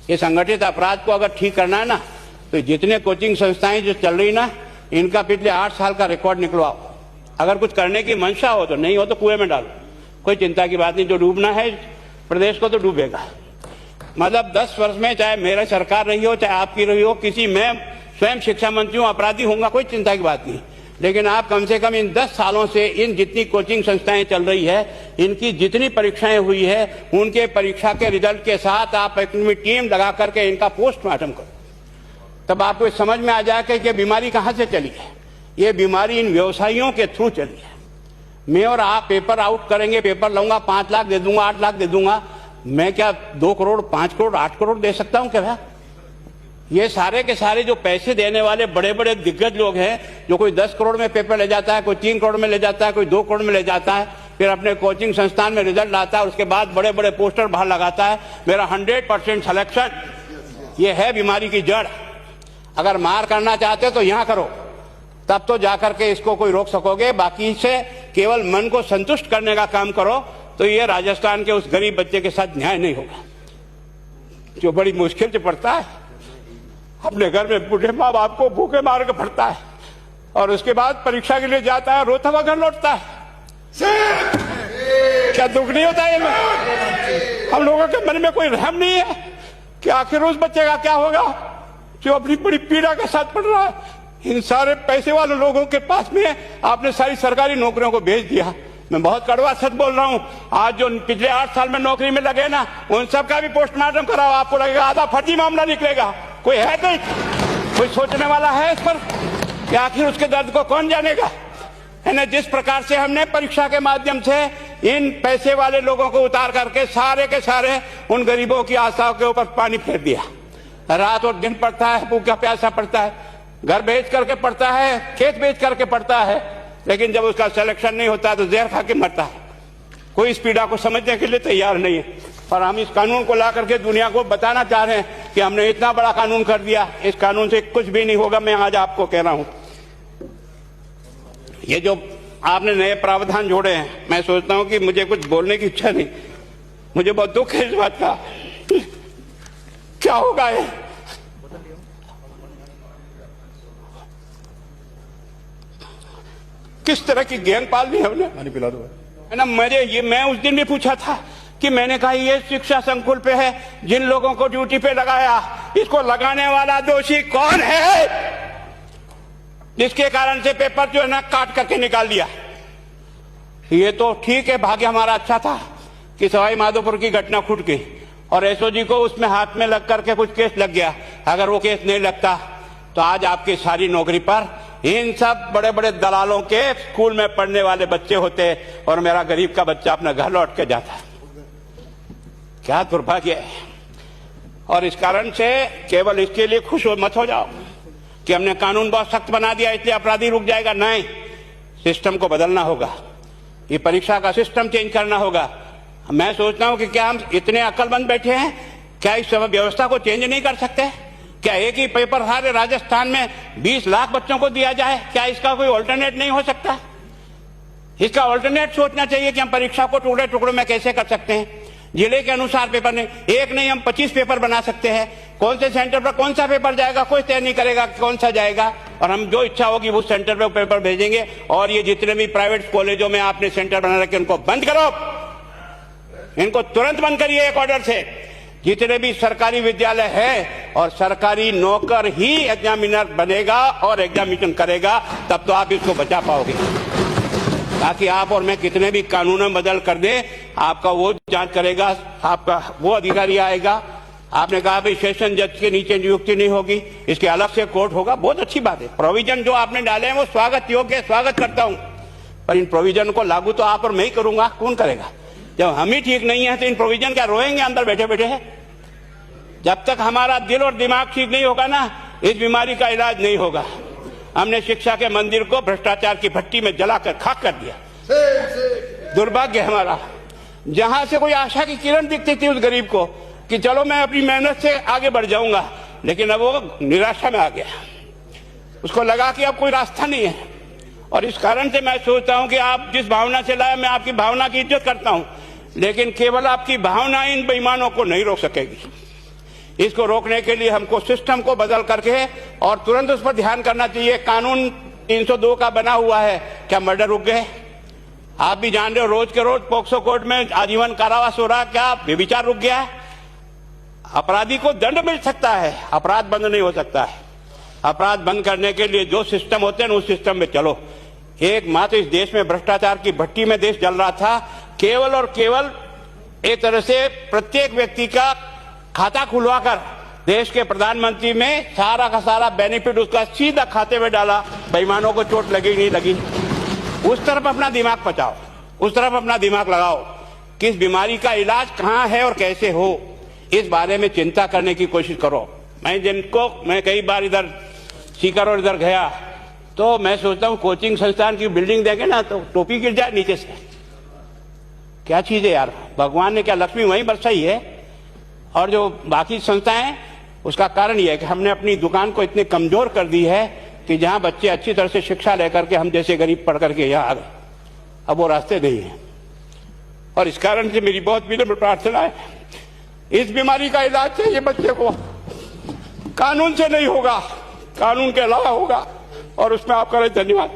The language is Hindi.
ये संगठित अपराध को अगर ठीक करना है ना, तो जितने कोचिंग संस्थाएं जो चल रही ना, इनका पिछले 8 साल का रिकॉर्ड निकलवाओ। अगर कुछ करने की मंशा हो तो, नहीं हो तो कुएं में डालो, कोई चिंता की बात नहीं। जो डूबना है प्रदेश को तो डूबेगा। मतलब 10 वर्ष में चाहे मेरी सरकार रही हो चाहे आपकी रही हो, किसी मैं स्वयं शिक्षा मंत्री हूं, अपराधी होऊंगा, कोई चिंता की बात नहीं। लेकिन आप कम से कम इन 10 सालों से इन जितनी कोचिंग संस्थाएं चल रही है, इनकी जितनी परीक्षाएं हुई है, उनके परीक्षा के रिजल्ट के साथ आप अपनी टीम लगा करके इनका पोस्टमार्टम करो। तब आपको समझ में आ जाएगा कि बीमारी कहां से चली है। ये बीमारी इन व्यवसायियों के थ्रू चली है। मैं और आप पेपर आउट करेंगे, पेपर लाऊंगा, 5 लाख दे दूंगा, 8 लाख दे दूंगा। मैं क्या 2 करोड़, 5 करोड़, 8 करोड़ दे सकता हूं क्या? ये सारे के सारे जो पैसे देने वाले बड़े बड़े दिग्गज लोग हैं, जो कोई 10 करोड़ में पेपर ले जाता है, कोई 3 करोड़ में ले जाता है, कोई 2 करोड़ में ले जाता है, फिर अपने कोचिंग संस्थान में रिजल्ट लाता है, उसके बाद बड़े बड़े पोस्टर बाहर लगाता है, मेरा 100% सिलेक्शन। ये है बीमारी की जड़। अगर मार करना चाहते हो तो यहां करो, तब तो जाकर के इसको कोई रोक सकोगे। बाकी से केवल मन को संतुष्ट करने का काम करो तो ये राजस्थान के उस गरीब बच्चे के साथ न्याय नहीं होगा, जो बड़ी मुश्किल से पढ़ता है, अपने घर में बूढ़े माँ बाप को भूखे मार के पढ़ता है, और उसके बाद परीक्षा के लिए जाता है, रोता हुआ घर लौटता है। क्या दुख नहीं होता है? हम लोगों के मन में कोई रहम नहीं है कि आखिर उस बच्चे का क्या होगा जो अपनी बड़ी पीड़ा के साथ पढ़ रहा है। इन सारे पैसे वाले लोगों के पास में आपने सारी सरकारी नौकरियों को भेज दिया। मैं बहुत कड़वा सच बोल रहा हूं। आज जो पिछले 8 साल में नौकरी में लगे ना, उन सब का भी पोस्टमार्टम कराओ, आपको लगेगा आधा फर्जी मामला निकलेगा। कोई है नहीं, कोई सोचने वाला है इस पर कि आखिर उसके दर्द को कौन जानेगा? है ना? जिस प्रकार से हमने परीक्षा के माध्यम से इन पैसे वाले लोगों को उतार करके सारे के सारे उन गरीबों की आशाओं के ऊपर पानी फेर दिया। रात और दिन पड़ता है, भूखा प्यासा पड़ता है, घर बेच करके पड़ता है, खेत बेच करके पड़ता है, लेकिन जब उसका सिलेक्शन नहीं होता तो जहर खा के मरता है। कोई इस पीड़ा को समझने के लिए तैयार नहीं है। और हम इस कानून को ला करके दुनिया को बताना चाह रहे हैं कि हमने इतना बड़ा कानून कर दिया, इस कानून से कुछ भी नहीं होगा। मैं आज आपको कह रहा हूं, ये जो आपने नए प्रावधान जोड़े हैं, मैं सोचता हूं कि मुझे कुछ बोलने की इच्छा नहीं, मुझे बहुत दुख है इस बात का। क्या होगा ये? किस तरह की गैंग पाल दी है उन्हें? पानी पिला दो है ना। मैं उस दिन भी पूछा था कि मैंने कहा ये शिक्षा संकुल पे है, जिन लोगों को ड्यूटी पे लगाया, इसको लगाने वाला दोषी कौन है, जिसके कारण से पेपर जो है ना काट करके निकाल दिया। ये तो ठीक है, भाग्य हमारा अच्छा था कि सवाई माधोपुर की घटना खुट गई और एसओजी को उसमें हाथ में लग करके कुछ केस लग गया। अगर वो केस नहीं लगता तो आज आपकी सारी नौकरी पर इन सब बड़े बड़े दलालों के स्कूल में पढ़ने वाले बच्चे होते और मेरा गरीब का बच्चा अपना घर लौट के जाता। क्या दुर्भाग्य है। और इस कारण से केवल इसके लिए खुश मत हो जाओ कि हमने कानून बहुत सख्त बना दिया इसलिए अपराधी रुक जाएगा। नहीं, सिस्टम को बदलना होगा, ये परीक्षा का सिस्टम चेंज करना होगा। मैं सोचता हूं कि क्या हम इतने अक्लमंद बैठे हैं, क्या इस व्यवस्था को चेंज नहीं कर सकते? क्या एक ही पेपर सारे राजस्थान में 20 लाख बच्चों को दिया जाए? क्या इसका कोई ऑल्टरनेट नहीं हो सकता? इसका ऑल्टरनेट सोचना चाहिए कि हम परीक्षा को टुकड़े टुकड़ों में कैसे कर सकते हैं। जिले के अनुसार पेपर नहीं, एक नहीं हम 25 पेपर बना सकते हैं। कौन से सेंटर पर कौन सा पेपर जाएगा कोई तय नहीं करेगा कौन सा जाएगा, और हम जो इच्छा होगी उस सेंटर पर पेपर भेजेंगे। और ये जितने भी प्राइवेट कॉलेजों में आपने सेंटर बना रखे उनको बंद करो, इनको तुरंत बंद करिए एक ऑर्डर से। जितने भी सरकारी विद्यालय है और सरकारी नौकर ही एग्जामिनर बनेगा और एग्जामिनेशन करेगा, तब तो आप इसको बचा पाओगे। ताकि आप और मैं कितने भी कानून बदल कर दे, आपका वो जांच करेगा, आपका वो अधिकारी आएगा। आपने कहा भाई सेशन जज के नीचे नियुक्ति नहीं होगी, इसके अलग से कोर्ट होगा, बहुत अच्छी बात है। प्रोविजन जो आपने डाले हैं वो स्वागत योग्य, स्वागत करता हूं, पर इन प्रोविजन को लागू तो आप और मैं ही करूंगा, कौन करेगा? जब हम ही ठीक नहीं है तो इन प्रोविजन क्या रोएंगे अंदर बैठे बैठे है? जब तक हमारा दिल और दिमाग ठीक नहीं होगा ना, इस बीमारी का इलाज नहीं होगा। हमने शिक्षा के मंदिर को भ्रष्टाचार की भट्टी में जलाकर खाक कर दिया। दुर्भाग्य हमारा, जहां से कोई आशा की किरण दिखती थी उस गरीब को कि चलो मैं अपनी मेहनत से आगे बढ़ जाऊंगा, लेकिन अब वो निराशा में आ गया। उसको लगा कि अब कोई रास्ता नहीं है। और इस कारण से मैं सोचता हूं कि आप जिस भावना से लाए, मैं आपकी भावना की इज्जत करता हूं, लेकिन केवल आपकी भावना इन बेईमानों को नहीं रोक सकेगी। इसको रोकने के लिए हमको सिस्टम को बदल करके और तुरंत उस पर ध्यान करना चाहिए। कानून 302 का बना हुआ है, क्या मर्डर रुक गए? आप भी जान रहे हो, रोज के रोज पोक्सो कोर्ट में आजीवन कारावास हो रहा, क्या व्यभिचार रुक गया है? अपराधी को दंड मिल सकता है, अपराध बंद नहीं हो सकता है। अपराध बंद करने के लिए जो सिस्टम होते हैं उस सिस्टम में चलो। एकमात्र इस देश में भ्रष्टाचार की भट्टी में देश जल रहा था, केवल और केवल एक तरह से प्रत्येक व्यक्ति का खाता खुलवाकर देश के प्रधानमंत्री में सारा का सारा बेनिफिट उसका सीधा खाते में डाला। बेईमानों को चोट लगी नहीं लगी, उस तरफ अपना दिमाग बचाओ, उस तरफ अपना दिमाग लगाओ। किस बीमारी का इलाज कहां है और कैसे हो, इस बारे में चिंता करने की कोशिश करो। मैं कई बार इधर सीकर और इधर गया तो मैं सोचता हूं कोचिंग संस्थान की बिल्डिंग देंगे ना तो टोपी गिर जाए नीचे से। क्या चीज है यार, भगवान ने क्या लक्ष्मी वहीं बरसाई है? और जो बाकी संस्थाएं, उसका कारण यह है कि हमने अपनी दुकान को इतने कमजोर कर दी है कि जहां बच्चे अच्छी तरह से शिक्षा लेकर के हम जैसे गरीब पढ़ करके यहाँ आ गए, अब वो रास्ते नहीं है। और इस कारण से मेरी बहुत विनम्र प्रार्थना है, इस बीमारी का इलाज चाहिए बच्चे को, कानून से नहीं होगा, कानून के अलावा होगा। और उसमें आपका धन्यवाद।